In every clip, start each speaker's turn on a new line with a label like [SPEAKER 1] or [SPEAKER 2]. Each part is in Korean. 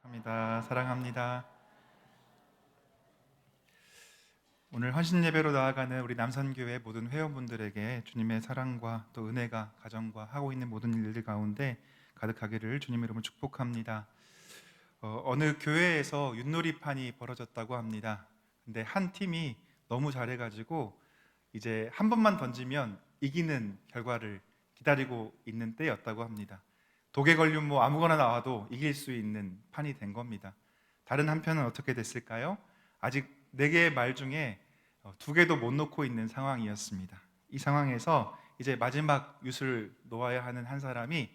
[SPEAKER 1] 축복합니다. 사랑합니다. 오늘 헌신 예배로 나아가는 우리 남선교회 모든 회원분들에게 주님의 사랑과 또 은혜가 가정과 하고 있는 모든 일들 가운데 가득하기를 주님의 이름으로 축복합니다. 어느 교회에서 윷놀이판이 벌어졌다고 합니다. 근데 한 팀이 너무 잘해가지고 이제 한 번만 던지면 이기는 결과를 기다리고 있는 때였다고 합니다. 독에 걸린 아무거나 나와도 이길 수 있는 판이 된 겁니다. 다른 한편은 어떻게 됐을까요? 아직 4개의 말 중에 2개도 못 놓고 있는 상황이었습니다. 이 상황에서 이제 마지막 윷을 놓아야 하는 한 사람이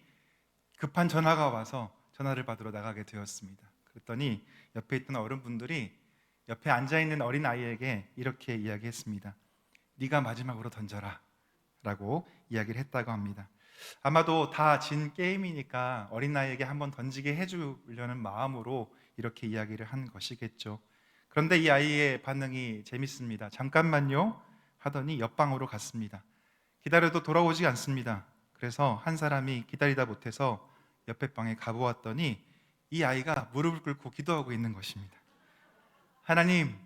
[SPEAKER 1] 급한 전화가 와서 전화를 받으러 나가게 되었습니다. 그랬더니 옆에 있던 어른분들이 옆에 앉아있는 어린아이에게 이렇게 이야기했습니다. 네가 마지막으로 던져라 라고 이야기를 했다고 합니다. 아마도 다 진 게임이니까 어린아이에게 한번 던지게 해주려는 마음으로 이렇게 이야기를 한 것이겠죠. 그런데 이 아이의 반응이 재밌습니다. 잠깐만요 하더니 옆방으로 갔습니다. 기다려도 돌아오지 않습니다. 그래서 한 사람이 기다리다 못해서 옆에 방에 가보았더니 이 아이가 무릎을 꿇고 기도하고 있는 것입니다. 하나님,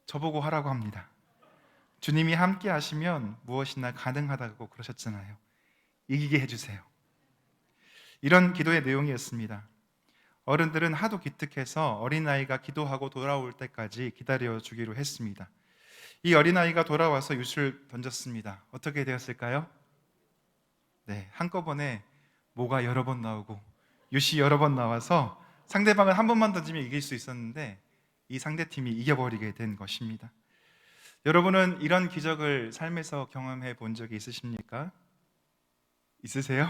[SPEAKER 1] 저보고 하라고 합니다. 주님이 함께 하시면 무엇이나 가능하다고 그러셨잖아요. 이기게 해주세요. 이런 기도의 내용이었습니다. 어른들은 하도 기특해서 어린아이가 기도하고 돌아올 때까지 기다려주기로 했습니다. 이 어린아이가 돌아와서 윷을 던졌습니다. 어떻게 되었을까요? 네, 한꺼번에 모가 여러 번 나오고 윷이 여러 번 나와서 상대방은 한 번만 던지면 이길 수 있었는데 이 상대팀이 이겨버리게 된 것입니다. 여러분은 이런 기적을 삶에서 경험해 본 적이 있으십니까? 있으세요?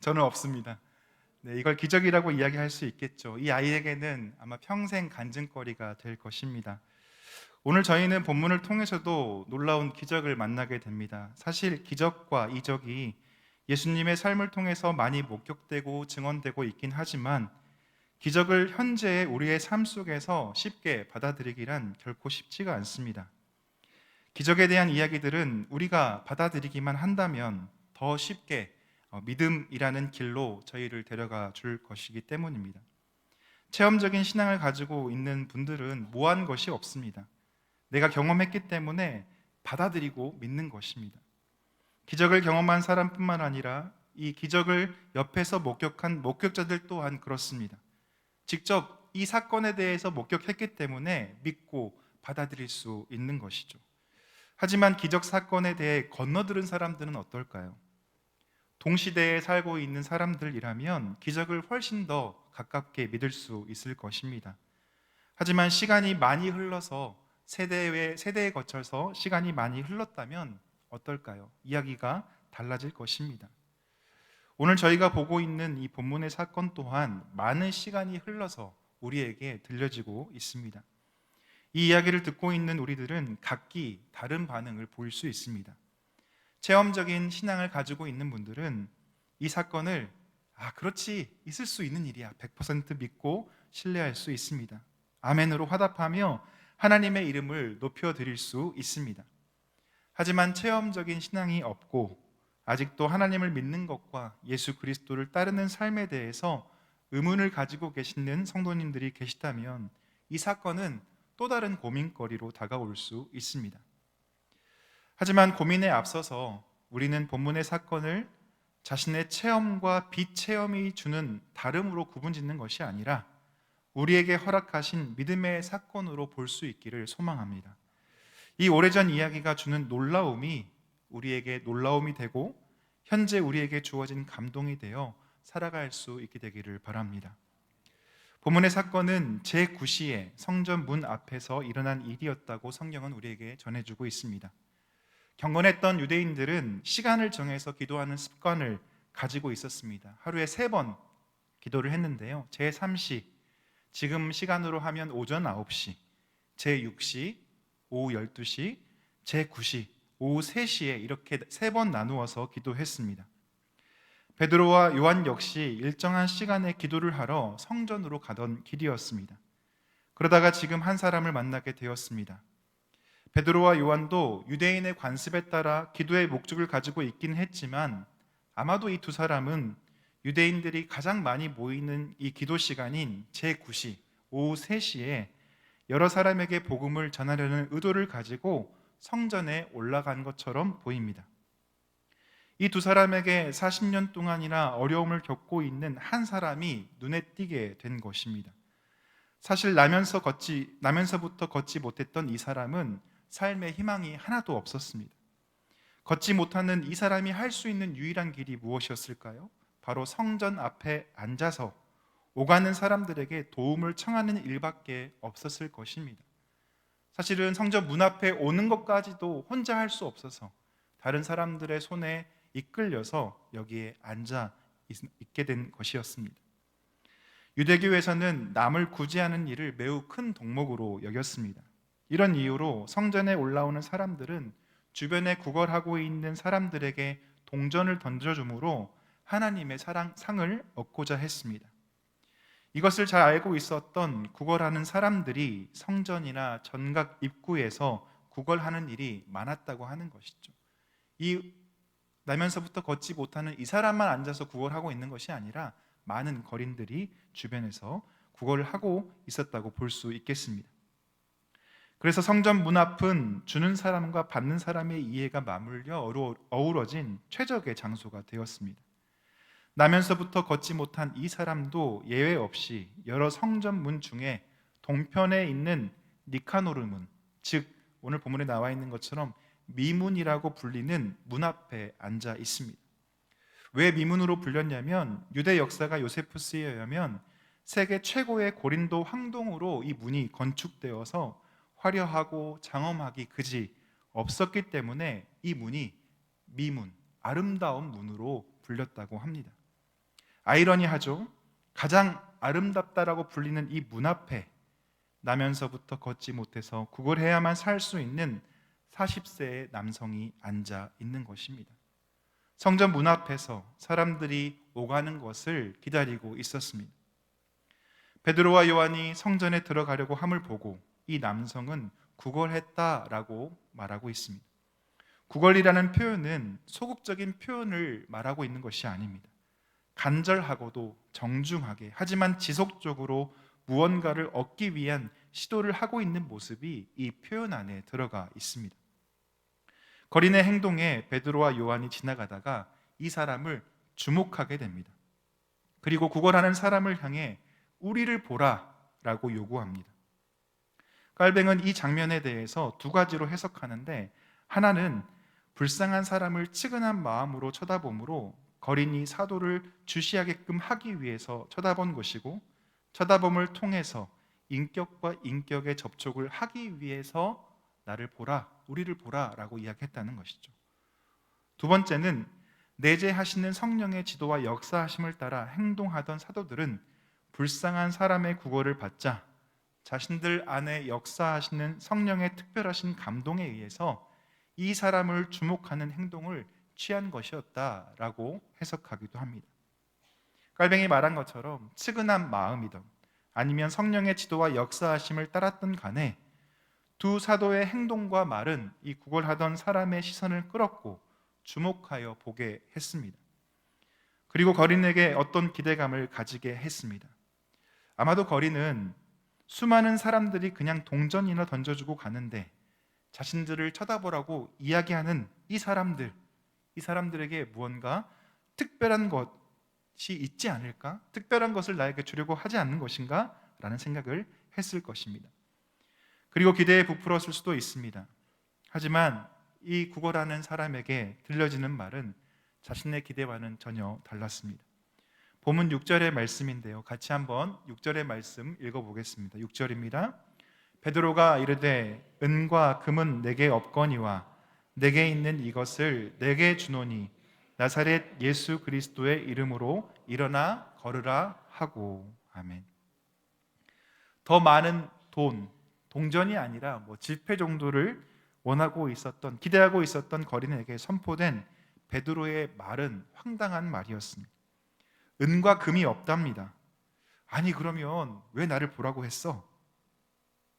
[SPEAKER 1] 저는 없습니다. 네, 이걸 기적이라고 이야기할 수 있겠죠. 이 아이에게는 아마 평생 간증거리가 될 것입니다. 오늘 저희는 본문을 통해서도 놀라운 기적을 만나게 됩니다. 사실 기적과 이적이 예수님의 삶을 통해서 많이 목격되고 증언되고 있긴 하지만 기적을 현재의 우리의 삶 속에서 쉽게 받아들이기란 결코 쉽지가 않습니다. 기적에 대한 이야기들은 우리가 받아들이기만 한다면 더 쉽게 믿음이라는 길로 저희를 데려가 줄 것이기 때문입니다. 체험적인 신앙을 가지고 있는 분들은 무한 것이 없습니다. 내가 경험했기 때문에 받아들이고 믿는 것입니다. 기적을 경험한 사람뿐만 아니라 이 기적을 옆에서 목격한 목격자들 또한 그렇습니다. 직접 이 사건에 대해서 목격했기 때문에 믿고 받아들일 수 있는 것이죠. 하지만 기적 사건에 대해 건너들은 사람들은 어떨까요? 동시대에 살고 있는 사람들이라면 기적을 훨씬 더 가깝게 믿을 수 있을 것입니다. 하지만 시간이 많이 흘러서 세대에 거쳐서 시간이 많이 흘렀다면 어떨까요? 이야기가 달라질 것입니다. 오늘 저희가 보고 있는 이 본문의 사건 또한 많은 시간이 흘러서 우리에게 들려지고 있습니다. 이 이야기를 듣고 있는 우리들은 각기 다른 반응을 보일 수 있습니다. 체험적인 신앙을 가지고 있는 분들은 이 사건을 그렇지, 있을 수 있는 일이야 100% 믿고 신뢰할 수 있습니다. 아멘으로 화답하며 하나님의 이름을 높여드릴 수 있습니다. 하지만 체험적인 신앙이 없고 아직도 하나님을 믿는 것과 예수 그리스도를 따르는 삶에 대해서 의문을 가지고 계시는 성도님들이 계시다면 이 사건은 또 다른 고민거리로 다가올 수 있습니다. 하지만 고민에 앞서서 우리는 본문의 사건을 자신의 체험과 비체험이 주는 다름으로 구분짓는 것이 아니라 우리에게 허락하신 믿음의 사건으로 볼 수 있기를 소망합니다. 이 오래전 이야기가 주는 놀라움이 우리에게 놀라움이 되고 현재 우리에게 주어진 감동이 되어 살아갈 수 있게 되기를 바랍니다. 본문의 사건은 제9시에 성전 문 앞에서 일어난 일이었다고 성경은 우리에게 전해주고 있습니다. 경건했던 유대인들은 시간을 정해서 기도하는 습관을 가지고 있었습니다. 하루에 3번 기도를 했는데요. 제3시, 지금 시간으로 하면 오전 9시, 제6시, 오후 12시, 제9시, 오후 3시에 이렇게 3번 나누어서 기도했습니다. 베드로와 요한 역시 일정한 시간에 기도를 하러 성전으로 가던 길이었습니다. 그러다가 지금 한 사람을 만나게 되었습니다. 베드로와 요한도 유대인의 관습에 따라 기도의 목적을 가지고 있긴 했지만 아마도 이 두 사람은 유대인들이 가장 많이 모이는 이 기도 시간인 제9시 오후 3시에 여러 사람에게 복음을 전하려는 의도를 가지고 성전에 올라간 것처럼 보입니다. 이 두 사람에게 40년 동안이나 어려움을 겪고 있는 한 사람이 눈에 띄게 된 것입니다. 사실 나면서부터 걷지 못했던 이 사람은 삶의 희망이 하나도 없었습니다. 걷지 못하는 이 사람이 할 수 있는 유일한 길이 무엇이었을까요? 바로 성전 앞에 앉아서 오가는 사람들에게 도움을 청하는 일밖에 없었을 것입니다. 사실은 성전 문 앞에 오는 것까지도 혼자 할 수 없어서 다른 사람들의 손에 이끌려서 여기에 앉아 있게 된 것이었습니다. 유대교에서는 남을 구제하는 일을 매우 큰 덕목으로 여겼습니다. 이런 이유로 성전에 올라오는 사람들은 주변에 구걸하고 있는 사람들에게 동전을 던져주므로 하나님의 상을 얻고자 했습니다. 이것을 잘 알고 있었던 구걸하는 사람들이 성전이나 전각 입구에서 구걸하는 일이 많았다고 하는 것이죠. 이 나면서부터 걷지 못하는 이 사람만 앉아서 구걸하고 있는 것이 아니라 많은 거린들이 주변에서 구걸을 하고 있었다고 볼 수 있겠습니다. 그래서 성전 문 앞은 주는 사람과 받는 사람의 이해가 맞물려 어우러진 최적의 장소가 되었습니다. 나면서부터 걷지 못한 이 사람도 예외 없이 여러 성전 문 중에 동편에 있는 니카노르 문, 즉 오늘 본문에 나와 있는 것처럼 미문이라고 불리는 문 앞에 앉아 있습니다. 왜 미문으로 불렸냐면 유대 역사가 요세푸스에 의하면 세계 최고의 고린도 황동으로 이 문이 건축되어서 화려하고 장엄하기 그지 없었기 때문에 이 문이 미문, 아름다운 문으로 불렸다고 합니다. 아이러니하죠. 가장 아름답다라고 불리는 이 문 앞에 나면서부터 걷지 못해서 구걸해야만 살 수 있는 40세의 남성이 앉아 있는 것입니다. 성전 문 앞에서 사람들이 오가는 것을 기다리고 있었습니다. 베드로와 요한이 성전에 들어가려고 함을 보고 이 남성은 구걸했다라고 말하고 있습니다. 구걸이라는 표현은 소극적인 표현을 말하고 있는 것이 아닙니다. 간절하고도 정중하게 하지만 지속적으로 무언가를 얻기 위한 시도를 하고 있는 모습이 이 표현 안에 들어가 있습니다. 거린의 행동에 베드로와 요한이 지나가다가 이 사람을 주목하게 됩니다. 그리고 구걸하는 사람을 향해 우리를 보라라고 요구합니다. 깔뱅은 이 장면에 대해서 두 가지로 해석하는데, 하나는 불쌍한 사람을 측은한 마음으로 쳐다보므로 거린이 사도를 주시하게끔 하기 위해서 쳐다본 것이고, 쳐다봄을 통해서 인격과 인격의 접촉을 하기 위해서 나를 보라, 우리를 보라라고 이야기했다는 것이죠. 두 번째는 내재하시는 성령의 지도와 역사하심을 따라 행동하던 사도들은 불쌍한 사람의 구걸을 받자 자신들 안에 역사하시는 성령의 특별하신 감동에 의해서 이 사람을 주목하는 행동을 취한 것이었다라고 해석하기도 합니다. 깔뱅이 말한 것처럼 측은한 마음이든 아니면 성령의 지도와 역사하심을 따랐던 간에 두 사도의 행동과 말은 이 구걸하던 사람의 시선을 끌었고 주목하여 보게 했습니다. 그리고 거린에게 어떤 기대감을 가지게 했습니다. 아마도 거린은 수많은 사람들이 그냥 동전이나 던져주고 가는데 자신들을 쳐다보라고 이야기하는 이 사람들에게 무언가 특별한 것이 있지 않을까? 특별한 것을 나에게 주려고 하지 않는 것인가? 라는 생각을 했을 것입니다. 그리고 기대에 부풀었을 수도 있습니다. 하지만 이 구걸하는 사람에게 들려지는 말은 자신의 기대와는 전혀 달랐습니다. 본문 6절의 말씀인데요, 같이 한번 6절의 말씀 읽어보겠습니다. 6절입니다. 베드로가 이르되 은과 금은 내게 없거니와 내게 있는 이것을 내게 주노니 나사렛 예수 그리스도의 이름으로 일어나 걸으라 하고. 아멘. 더 많은 동전이 아니라 지폐 정도를 기대하고 있었던 거린에게 선포된 베드로의 말은 황당한 말이었습니다. 은과 금이 없답니다. 아니, 그러면 왜 나를 보라고 했어?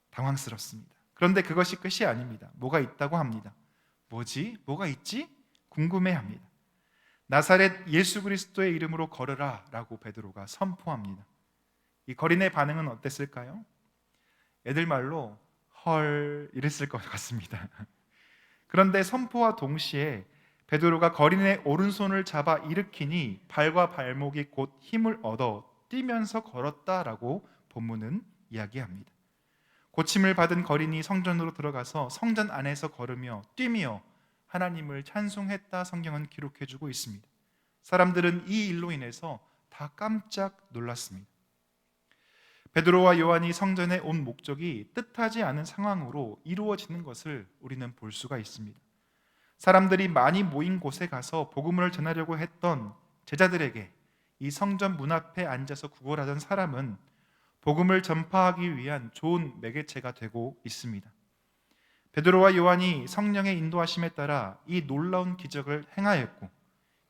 [SPEAKER 1] 당황스럽습니다. 그런데 그것이 끝이 아닙니다. 뭐가 있다고 합니다. 뭐지? 뭐가 있지? 궁금해합니다. 나사렛 예수 그리스도의 이름으로 걸으라 라고 베드로가 선포합니다. 이 거린의 반응은 어땠을까요? 애들 말로 헐 이랬을 것 같습니다. 그런데 선포와 동시에 베드로가 거린의 오른손을 잡아 일으키니 발과 발목이 곧 힘을 얻어 뛰면서 걸었다라고 본문은 이야기합니다. 고침을 받은 거린이 성전으로 들어가서 성전 안에서 걸으며 뛰며 하나님을 찬송했다 성경은 기록해주고 있습니다. 사람들은 이 일로 인해서 다 깜짝 놀랐습니다. 베드로와 요한이 성전에 온 목적이 뜻하지 않은 상황으로 이루어지는 것을 우리는 볼 수가 있습니다. 사람들이 많이 모인 곳에 가서 복음을 전하려고 했던 제자들에게 이 성전 문 앞에 앉아서 구걸하던 사람은 복음을 전파하기 위한 좋은 매개체가 되고 있습니다. 베드로와 요한이 성령의 인도하심에 따라 이 놀라운 기적을 행하였고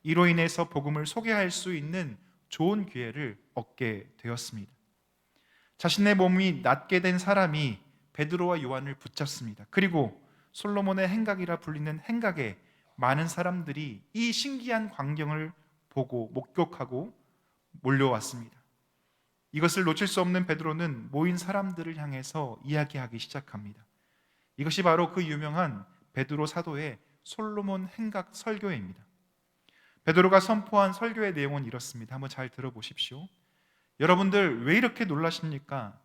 [SPEAKER 1] 이로 인해서 복음을 소개할 수 있는 좋은 기회를 얻게 되었습니다. 자신의 몸이 낫게 된 사람이 베드로와 요한을 붙잡습니다. 그리고 솔로몬의 행각이라 불리는 행각에 많은 사람들이 이 신기한 광경을 보고 목격하고 몰려왔습니다. 이것을 놓칠 수 없는 베드로는 모인 사람들을 향해서 이야기하기 시작합니다. 이것이 바로 그 유명한 베드로 사도의 솔로몬 행각 설교입니다. 베드로가 선포한 설교의 내용은 이렇습니다. 한번 잘 들어보십시오. 여러분들 왜 이렇게 놀라십니까?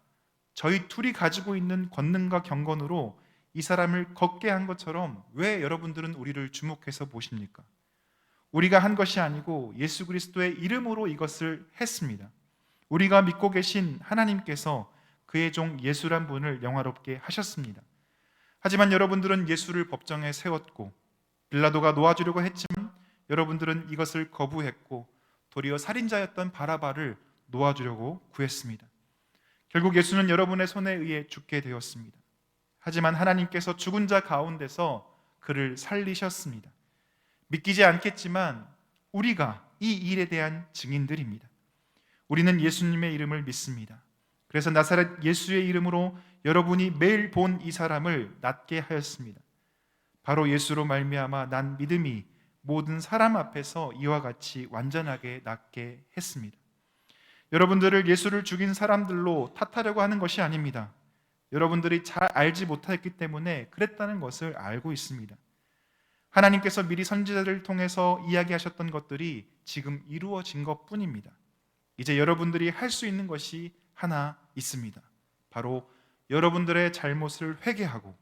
[SPEAKER 1] 저희 둘이 가지고 있는 권능과 경건으로 이 사람을 걷게 한 것처럼 왜 여러분들은 우리를 주목해서 보십니까? 우리가 한 것이 아니고 예수 그리스도의 이름으로 이것을 했습니다. 우리가 믿고 계신 하나님께서 그의 종 예수란 분을 영화롭게 하셨습니다. 하지만 여러분들은 예수를 법정에 세웠고 빌라도가 놓아주려고 했지만 여러분들은 이것을 거부했고 도리어 살인자였던 바라바를 놓아주려고 구했습니다. 결국 예수는 여러분의 손에 의해 죽게 되었습니다. 하지만 하나님께서 죽은 자 가운데서 그를 살리셨습니다. 믿기지 않겠지만 우리가 이 일에 대한 증인들입니다. 우리는 예수님의 이름을 믿습니다. 그래서 나사렛 예수의 이름으로 여러분이 매일 본 이 사람을 낫게 하였습니다. 바로 예수로 말미암아 난 믿음이 모든 사람 앞에서 이와 같이 완전하게 낫게 했습니다. 여러분들을 예수를 죽인 사람들로 탓하려고 하는 것이 아닙니다. 여러분들이 잘 알지 못했기 때문에 그랬다는 것을 알고 있습니다. 하나님께서 미리 선지자들을 통해서 이야기하셨던 것들이 지금 이루어진 것뿐입니다. 이제 여러분들이 할 수 있는 것이 하나 있습니다. 바로 여러분들의 잘못을 회개하고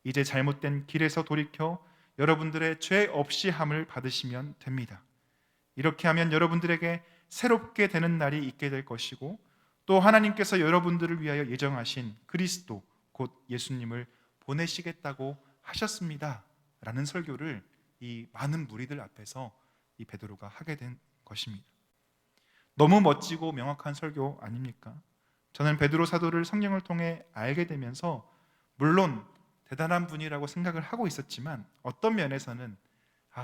[SPEAKER 1] 이제 잘못된 길에서 돌이켜 여러분들의 죄 없이 함을 받으시면 됩니다. 이렇게 하면 여러분들에게 새롭게 되는 날이 있게 될 것이고 또 하나님께서 여러분들을 위하여 예정하신 그리스도 곧 예수님을 보내시겠다고 하셨습니다 라는 설교를 이 많은 무리들 앞에서 이 베드로가 하게 된 것입니다. 너무 멋지고 명확한 설교 아닙니까? 저는 베드로 사도를 성경을 통해 알게 되면서 물론 대단한 분이라고 생각을 하고 있었지만 어떤 면에서는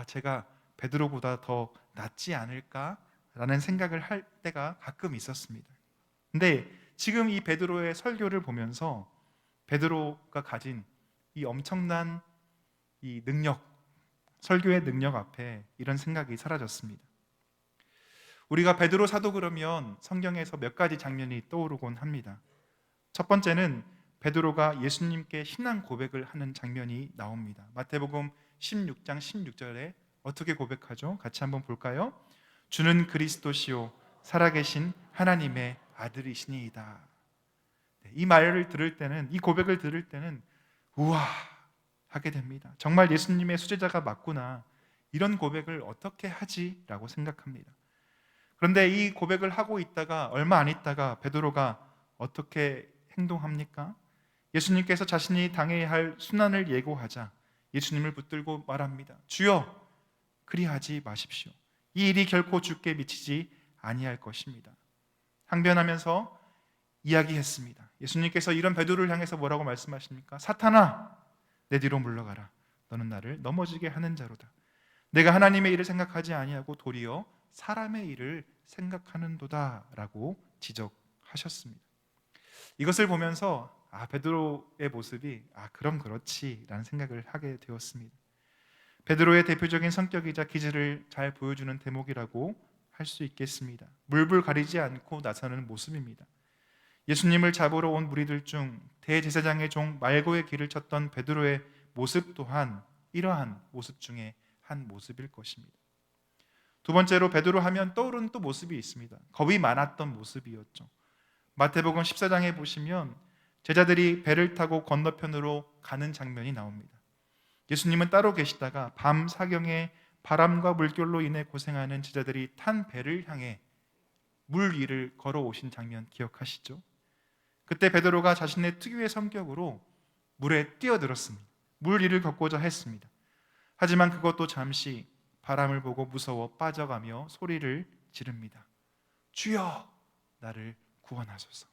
[SPEAKER 1] 제가 베드로보다 더 낫지 않을까라는 생각을 할 때가 가끔 있었습니다. 근데 지금 이 베드로의 설교를 보면서 베드로가 가진 이 엄청난 이 능력, 설교의 능력 앞에 이런 생각이 사라졌습니다. 우리가 베드로 사도 그러면 성경에서 몇 가지 장면이 떠오르곤 합니다. 첫 번째는 베드로가 예수님께 신앙 고백을 하는 장면이 나옵니다. 마태복음 16장 16절에 어떻게 고백하죠? 같이 한번 볼까요? 주는 그리스도시요 살아계신 하나님의 아들이시니이다. 이 말을 들을 때는, 이 고백을 들을 때는 우와 하게 됩니다. 정말 예수님의 수제자가 맞구나. 이런 고백을 어떻게 하지? 라고 생각합니다. 그런데 이 고백을 하고 있다가 얼마 안 있다가 베드로가 어떻게 행동합니까? 예수님께서 자신이 당해야 할 순환을 예고하자 예수님을 붙들고 말합니다. 주여 그리하지 마십시오. 이 일이 결코 주께 미치지 아니할 것입니다. 항변하면서 이야기했습니다. 예수님께서 이런 베드로를 향해서 뭐라고 말씀하십니까? 사탄아 내 뒤로 물러가라. 너는 나를 넘어지게 하는 자로다. 내가 하나님의 일을 생각하지 아니하고 도리어 사람의 일을 생각하는도다 라고 지적하셨습니다. 이것을 보면서 베드로의 모습이 그럼 그렇지 라는 생각을 하게 되었습니다. 베드로의 대표적인 성격이자 기질을 잘 보여주는 대목이라고 할 수 있겠습니다. 물불 가리지 않고 나서는 모습입니다. 예수님을 잡으러 온 무리들 중 대제사장의 종 말고의 길을 쳤던 베드로의 모습 또한 이러한 모습 중에 한 모습일 것입니다. 두 번째로 베드로 하면 떠오르는 또 모습이 있습니다. 겁이 많았던 모습이었죠. 마태복음 14장에 보시면 제자들이 배를 타고 건너편으로 가는 장면이 나옵니다. 예수님은 따로 계시다가 밤 사경에 바람과 물결로 인해 고생하는 제자들이 탄 배를 향해 물 위를 걸어오신 장면 기억하시죠? 그때 베드로가 자신의 특유의 성격으로 물에 뛰어들었습니다. 물 위를 걷고자 했습니다. 하지만 그것도 잠시 바람을 보고 무서워 빠져가며 소리를 지릅니다. 주여, 나를 구원하소서.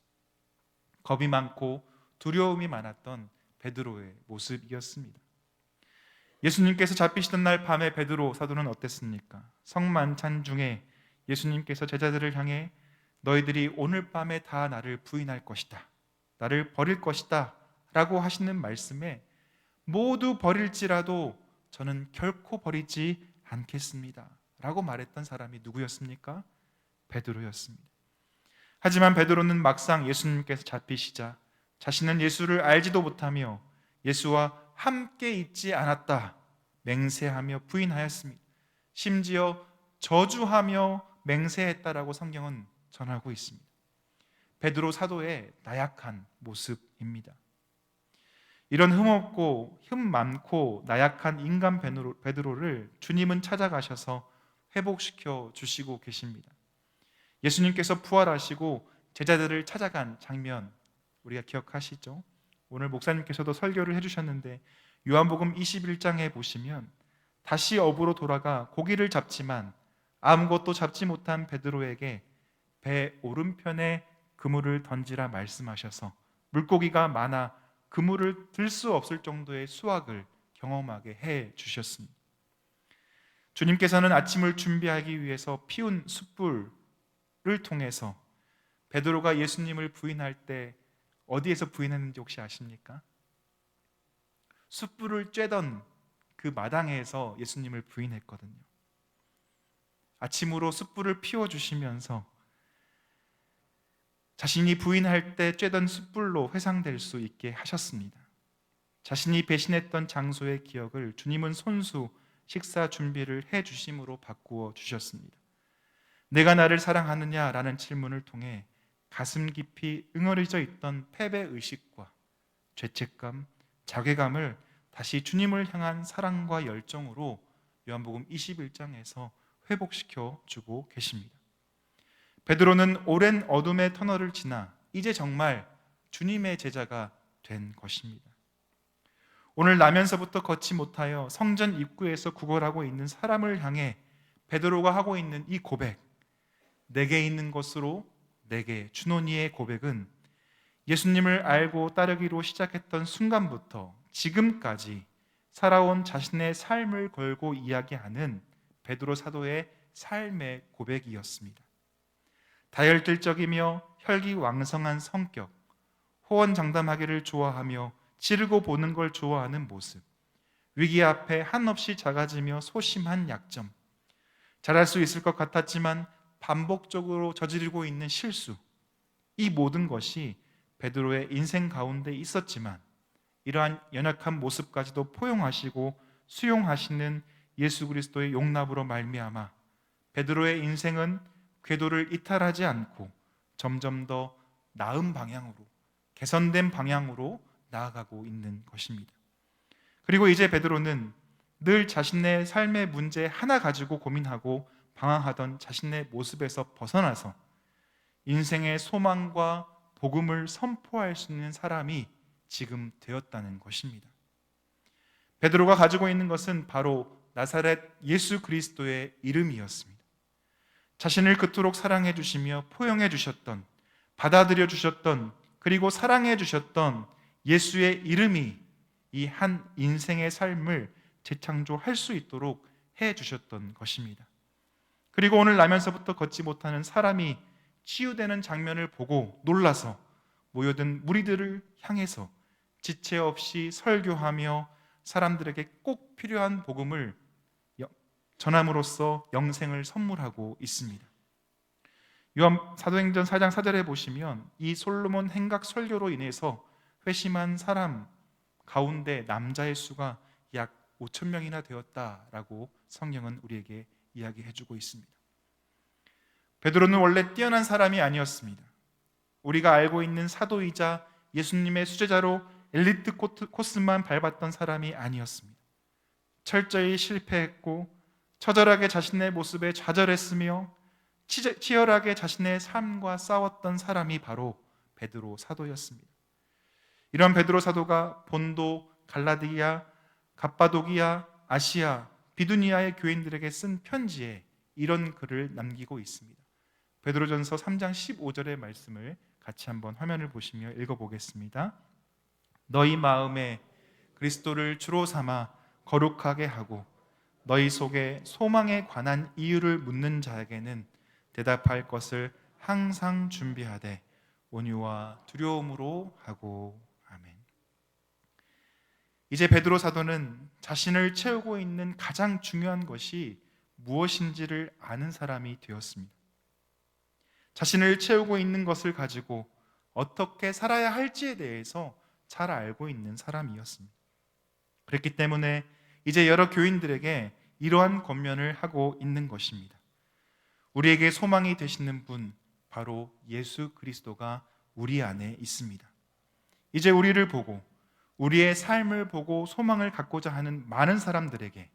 [SPEAKER 1] 겁이 많고 두려움이 많았던 베드로의 모습이었습니다. 예수님께서 잡히시던 날 밤에 베드로 사도는 어땠습니까? 성만찬 중에 예수님께서 제자들을 향해 너희들이 오늘 밤에 다 나를 부인할 것이다, 나를 버릴 것이다 라고 하시는 말씀에 모두 버릴지라도 저는 결코 버리지 않겠습니다 라고 말했던 사람이 누구였습니까? 베드로였습니다. 하지만 베드로는 막상 예수님께서 잡히시자 자신은 예수를 알지도 못하며 예수와 함께 있지 않았다 맹세하며 부인하였습니다. 심지어 저주하며 맹세했다라고 성경은 전하고 있습니다. 베드로 사도의 나약한 모습입니다. 이런 흠없고 흠 많고 나약한 인간 베드로를 주님은 찾아가셔서 회복시켜 주시고 계십니다. 예수님께서 부활하시고 제자들을 찾아간 장면 우리가 기억하시죠? 오늘 목사님께서도 설교를 해주셨는데 요한복음 21장에 보시면 다시 업으로 돌아가 고기를 잡지만 아무것도 잡지 못한 베드로에게 배 오른편에 그물을 던지라 말씀하셔서 물고기가 많아 그물을 들 수 없을 정도의 수확을 경험하게 해 주셨습니다. 주님께서는 아침을 준비하기 위해서 피운 숯불을 통해서 베드로가 예수님을 부인할 때 어디에서 부인했는지 혹시 아십니까? 숯불을 쬐던 그 마당에서 예수님을 부인했거든요. 아침으로 숯불을 피워주시면서 자신이 부인할 때 쬐던 숯불로 회상될 수 있게 하셨습니다. 자신이 배신했던 장소의 기억을 주님은 손수 식사 준비를 해주심으로 바꾸어 주셨습니다. 내가 나를 사랑하느냐라는 질문을 통해 가슴 깊이 응어리져 있던 패배의식과 죄책감, 자괴감을 다시 주님을 향한 사랑과 열정으로 요한복음 21장에서 회복시켜 주고 계십니다. 베드로는 오랜 어둠의 터널을 지나 이제 정말 주님의 제자가 된 것입니다. 오늘 나면서부터 걷지 못하여 성전 입구에서 구걸하고 있는 사람을 향해 베드로가 하고 있는 이 고백, 내게 있는 것으로 내게 주노니의 고백은 예수님을 알고 따르기로 시작했던 순간부터 지금까지 살아온 자신의 삶을 걸고 이야기하는 베드로 사도의 삶의 고백이었습니다. 다혈질적이며 혈기왕성한 성격, 호언장담하기를 좋아하며 찌르고 보는 걸 좋아하는 모습, 위기 앞에 한없이 작아지며 소심한 약점, 잘할 수 있을 것 같았지만 반복적으로 저지르고 있는 실수, 이 모든 것이 베드로의 인생 가운데 있었지만 이러한 연약한 모습까지도 포용하시고 수용하시는 예수 그리스도의 용납으로 말미암아 베드로의 인생은 궤도를 이탈하지 않고 점점 더 나은 방향으로, 개선된 방향으로 나아가고 있는 것입니다. 그리고 이제 베드로는 늘 자신의 삶의 문제 하나 가지고 고민하고 방황하던 자신의 모습에서 벗어나서 인생의 소망과 복음을 선포할 수 있는 사람이 지금 되었다는 것입니다. 베드로가 가지고 있는 것은 바로 나사렛 예수 그리스도의 이름이었습니다. 자신을 그토록 사랑해 주시며 포용해 주셨던, 받아들여 주셨던, 그리고 사랑해 주셨던 예수의 이름이 이 한 인생의 삶을 재창조할 수 있도록 해 주셨던 것입니다. 그리고 오늘 나면서부터 걷지 못하는 사람이 치유되는 장면을 보고 놀라서 모여든 무리들을 향해서 지체 없이 설교하며 사람들에게 꼭 필요한 복음을 전함으로써 영생을 선물하고 있습니다. 요한 사도행전 4장 4절에 보시면 이 솔로몬 행각 설교로 인해서 회심한 사람 가운데 남자의 수가 약 5천 명이나 되었다라고 성경은 우리에게 이야기해 주고 있습니다. 베드로는 원래 뛰어난 사람이 아니었습니다. 우리가 알고 있는 사도이자 예수님의 수제자로 엘리트 코스만 밟았던 사람이 아니었습니다. 철저히 실패했고 처절하게 자신의 모습에 좌절했으며 치열하게 자신의 삶과 싸웠던 사람이 바로 베드로 사도였습니다. 이런 베드로 사도가 본도, 갈라디아, 갑바도기아, 아시아, 비두니아의 교인들에게 쓴 편지에 이런 글을 남기고 있습니다. 베드로전서 3장 15절의 말씀을 같이 한번 화면을 보시며 읽어보겠습니다. 너희 마음에 그리스도를 주로 삼아 거룩하게 하고 너희 속에 소망에 관한 이유를 묻는 자에게는 대답할 것을 항상 준비하되 온유와 두려움으로 하고. 아멘. 이제 베드로 사도는 자신을 채우고 있는 가장 중요한 것이 무엇인지를 아는 사람이 되었습니다. 자신을 채우고 있는 것을 가지고 어떻게 살아야 할지에 대해서 잘 알고 있는 사람이었습니다. 그렇기 때문에 이제 여러 교인들에게 이러한 권면을 하고 있는 것입니다. 우리에게 소망이 되시는 분, 바로 예수 그리스도가 우리 안에 있습니다. 이제 우리를 보고 우리의 삶을 보고 소망을 갖고자 하는 많은 사람들에게,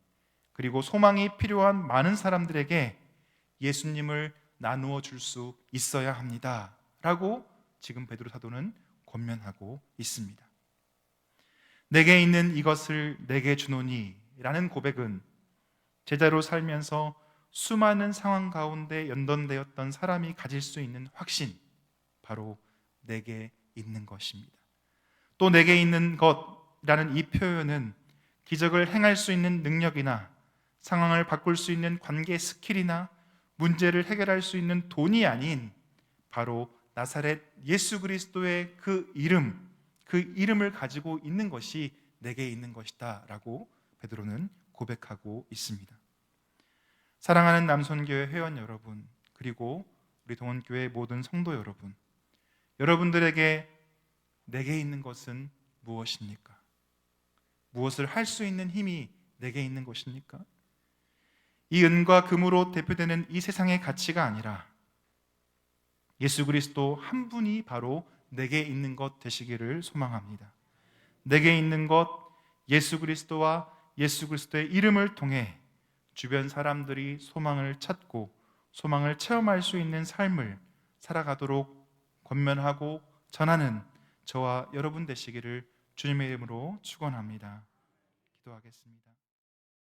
[SPEAKER 1] 그리고 소망이 필요한 많은 사람들에게 예수님을 나누어 줄 수 있어야 합니다 라고 지금 베드로 사도는 권면하고 있습니다. 내게 있는 이것을 내게 주노니 라는 고백은 제자로 살면서 수많은 상황 가운데 연단되었던 사람이 가질 수 있는 확신, 바로 내게 있는 것입니다. 또 내게 있는 것이라는 이 표현은 기적을 행할 수 있는 능력이나 상황을 바꿀 수 있는 관계 스킬이나 문제를 해결할 수 있는 돈이 아닌 바로 나사렛 예수 그리스도의 그 이름을 가지고 있는 것이 내게 있는 것이다 라고 베드로는 고백하고 있습니다. 사랑하는 남선교회 회원 여러분, 그리고 우리 동원교회 모든 성도 여러분, 여러분들에게 내게 있는 것은 무엇입니까? 무엇을 할 수 있는 힘이 내게 있는 것입니까? 이 은과 금으로 대표되는 이 세상의 가치가 아니라 예수 그리스도 한 분이 바로 내게 있는 것 되시기를 소망합니다. 내게 있는 것, 예수 그리스도와 예수 그리스도의 이름을 통해 주변 사람들이 소망을 찾고 소망을 체험할 수 있는 삶을 살아가도록 권면하고 전하는 저와 여러분 되시기를 주님의 이름으로 축원합니다. 기도하겠습니다.